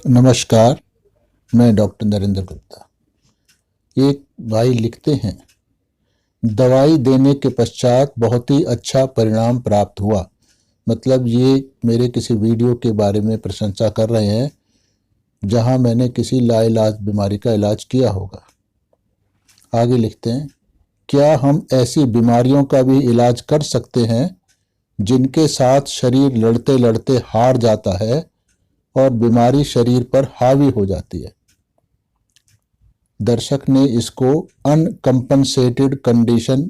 नमस्कार, मैं डॉक्टर नरेंद्र गुप्ता। एक भाई लिखते हैं, दवाई देने के पश्चात बहुत ही अच्छा परिणाम प्राप्त हुआ। मतलब ये मेरे किसी वीडियो के बारे में प्रशंसा कर रहे हैं जहां मैंने किसी लाइलाज बीमारी का इलाज किया होगा। आगे लिखते हैं, क्या हम ऐसी बीमारियों का भी इलाज कर सकते हैं जिनके साथ शरीर लड़ते लड़ते हार जाता है और बीमारी शरीर पर हावी हो जाती है। दर्शक ने इसको अनकंपनसेटेड कंडीशन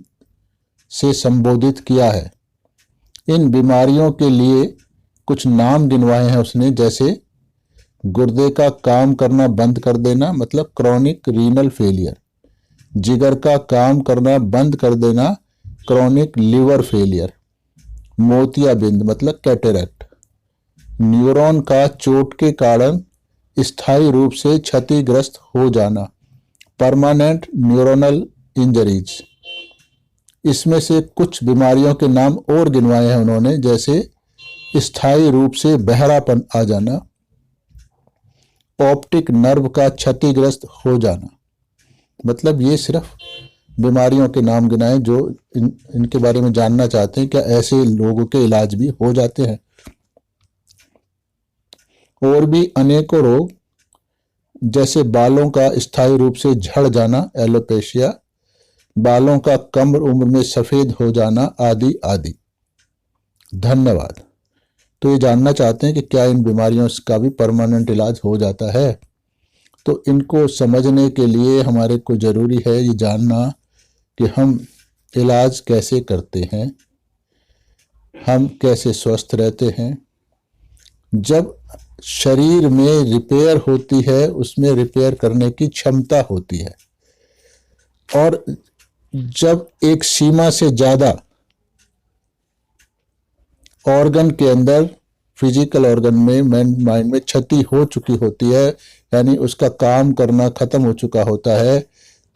से संबोधित किया है। इन बीमारियों के लिए कुछ नाम गिनवाए हैं उसने, जैसे गुर्दे का काम करना बंद कर देना मतलब क्रॉनिक रीनल फेलियर, जिगर का काम करना बंद कर देना क्रॉनिक लिवर फेलियर, मोतियाबिंद मतलब कैटेरैक्ट, न्यूरॉन का चोट के कारण स्थायी रूप से क्षतिग्रस्त हो जाना, परमानेंट न्यूरोनल इंजरीज। इसमें से कुछ बीमारियों के नाम और गिनवाए हैं उन्होंने, जैसे स्थायी रूप से बहरापन आ जाना, ऑप्टिक नर्व का क्षतिग्रस्त हो जाना। मतलब ये सिर्फ बीमारियों के नाम गिनाए जो इनके बारे में जानना चाहते हैं, क्या ऐसे लोगों के इलाज भी हो जाते हैं। और भी अनेकों रोग, जैसे बालों का स्थायी रूप से झड़ जाना एलोपेशिया, बालों का कम उम्र में सफेद हो जाना आदि आदि। धन्यवाद। तो ये जानना चाहते हैं कि क्या इन बीमारियों का भी परमानेंट इलाज हो जाता है। तो इनको समझने के लिए हमारे को ज़रूरी है ये जानना कि हम इलाज कैसे करते हैं, हम कैसे स्वस्थ रहते हैं। जब शरीर में रिपेयर होती है उसमें रिपेयर करने की क्षमता होती है, और जब एक सीमा से ज़्यादा ऑर्गन के अंदर, फिजिकल ऑर्गन में, माइंड में क्षति हो चुकी होती है, यानी उसका काम करना खत्म हो चुका होता है,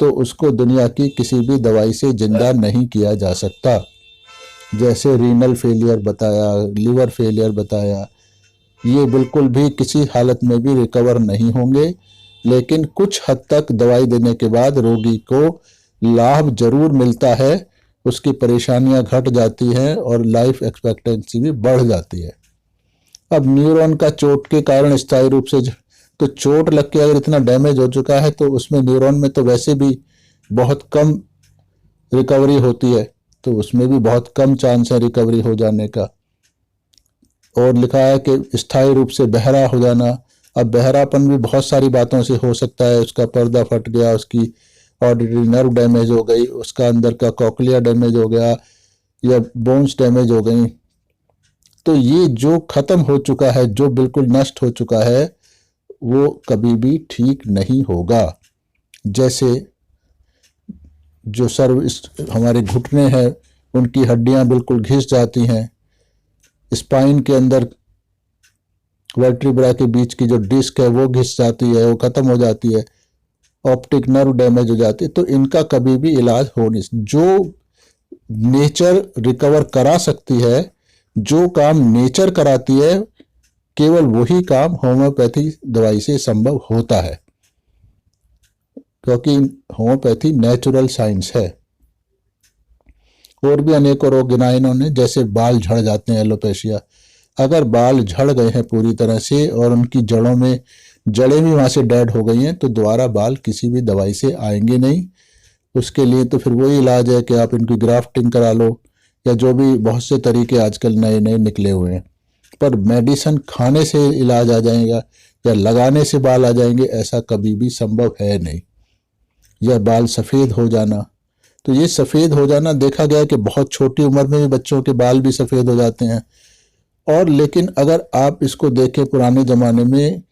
तो उसको दुनिया की किसी भी दवाई से जिंदा नहीं किया जा सकता। जैसे रीनल फेलियर बताया, लिवर फेलियर बताया, ये बिल्कुल भी किसी हालत में भी रिकवर नहीं होंगे, लेकिन कुछ हद तक दवाई देने के बाद रोगी को लाभ जरूर मिलता है, उसकी परेशानियां घट जाती हैं और लाइफ एक्सपेक्टेंसी भी बढ़ जाती है। अब न्यूरॉन का चोट के कारण स्थायी रूप से, तो चोट लग के अगर इतना डैमेज हो चुका है तो उसमें न्यूरॉन में तो वैसे भी बहुत कम रिकवरी होती है, तो उसमें भी बहुत कम चांस है रिकवरी हो जाने का। और लिखा है कि स्थायी रूप से बहरा हो जाना। अब बहरापन भी बहुत सारी बातों से हो सकता है, उसका पर्दा फट गया, उसकी ऑडिटरी नर्व डैमेज हो गई, उसका अंदर का कॉकलिया डैमेज हो गया, या बोन्स डैमेज हो गई। तो ये जो खत्म हो चुका है, जो बिल्कुल नष्ट हो चुका है, वो कभी भी ठीक नहीं होगा। जैसे जो हमारे घुटने हैं उनकी हड्डियां बिल्कुल घिस जाती हैं, स्पाइन के अंदर वर्टिब्रा के बीच की जो डिस्क है वो घिस जाती है, वो खत्म हो जाती है, ऑप्टिक नर्व डैमेज हो जाती है, तो इनका कभी भी इलाज हो नहीं। जो नेचर रिकवर करा सकती है, जो काम नेचर कराती है, केवल वही काम होम्योपैथी दवाई से संभव होता है, क्योंकि होम्योपैथी नेचुरल साइंस है। और भी अनेकों रोग गिनाए इन्होंने, जैसे बाल झड़ जाते हैं एलोपेशिया। अगर बाल झड़ गए हैं पूरी तरह से और उनकी जड़ें भी वहाँ से डेड हो गई हैं, तो दोबारा बाल किसी भी दवाई से आएंगे नहीं। उसके लिए तो फिर वही इलाज है कि आप इनकी ग्राफ्टिंग करा लो, या जो भी बहुत से तरीके आजकल नए नए निकले हुए हैं। पर मेडिसिन खाने से इलाज आ जाएगा या लगाने से बाल आ जाएंगे, ऐसा कभी भी संभव है नहीं। या बाल सफ़ेद हो जाना, तो ये सफ़ेद हो जाना देखा गया कि बहुत छोटी उम्र में भी बच्चों के बाल भी सफ़ेद हो जाते हैं। और लेकिन अगर आप इसको देखें, पुराने ज़माने में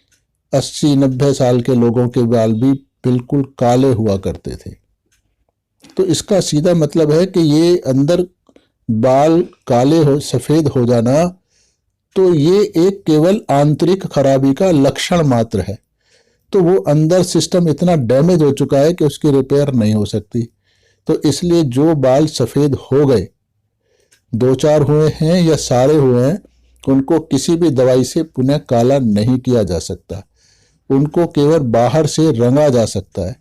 80-90 साल के लोगों के बाल भी बिल्कुल काले हुआ करते थे। तो इसका सीधा मतलब है कि ये अंदर बाल काले हो, सफ़ेद हो जाना, तो ये एक केवल आंतरिक खराबी का लक्षण मात्र है। तो वो अंदर सिस्टम इतना डैमेज हो चुका है कि उसकी रिपेयर नहीं हो सकती। तो इसलिए जो बाल सफ़ेद हो गए, 2-4 हुए हैं या सारे हुए हैं, उनको किसी भी दवाई से पुनः काला नहीं किया जा सकता। उनको केवल बाहर से रंगा जा सकता है।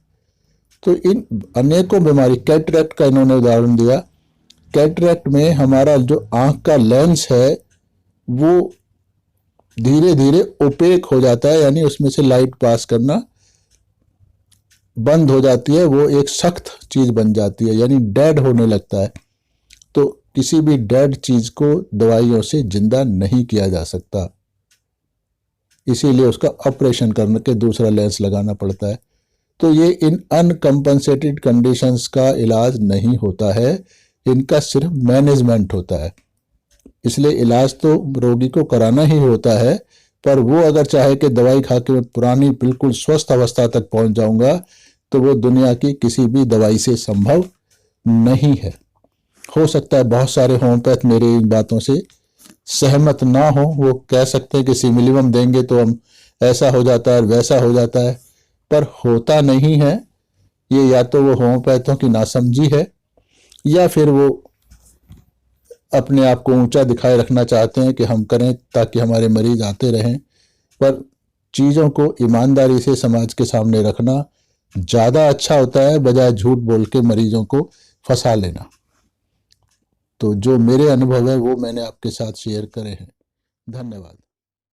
तो इन अनेकों बीमारी, कैटरेक्ट का इन्होंने उदाहरण दिया। कैटरेक्ट में हमारा जो आंख का लेंस है वो धीरे धीरे ओपेक हो जाता है, यानी उसमें से लाइट पास करना बंद हो जाती है, वो एक सख्त चीज बन जाती है, यानी डेड होने लगता है। तो किसी भी डेड चीज को दवाइयों से जिंदा नहीं किया जा सकता, इसीलिए उसका ऑपरेशन करके दूसरा लेंस लगाना पड़ता है। तो ये इन अनकम्पनसेटेड कंडीशंस का इलाज नहीं होता है, इनका सिर्फ मैनेजमेंट होता है। इसलिए इलाज तो रोगी को कराना ही होता है, पर वो अगर चाहे कि दवाई खा के मैं पुरानी बिल्कुल स्वस्थ अवस्था तक पहुंच जाऊंगा, तो वो दुनिया की किसी भी दवाई से संभव नहीं है। हो सकता है बहुत सारे होम्योपैथ मेरी इन बातों से सहमत ना हो, वो कह सकते हैं कि सिमिलिवम देंगे तो हम ऐसा हो जाता है वैसा हो जाता है, पर होता नहीं है। ये या तो वो होम्योपैथों की नासमझी है, या फिर वो अपने आप को ऊंचा दिखाए रखना चाहते हैं कि हम करें ताकि हमारे मरीज आते रहें। पर चीज़ों को ईमानदारी से समाज के सामने रखना ज़्यादा अच्छा होता है, बजाय झूठ बोल के मरीजों को फंसा लेना। तो जो मेरे अनुभव है वो मैंने आपके साथ शेयर करे हैं। धन्यवाद।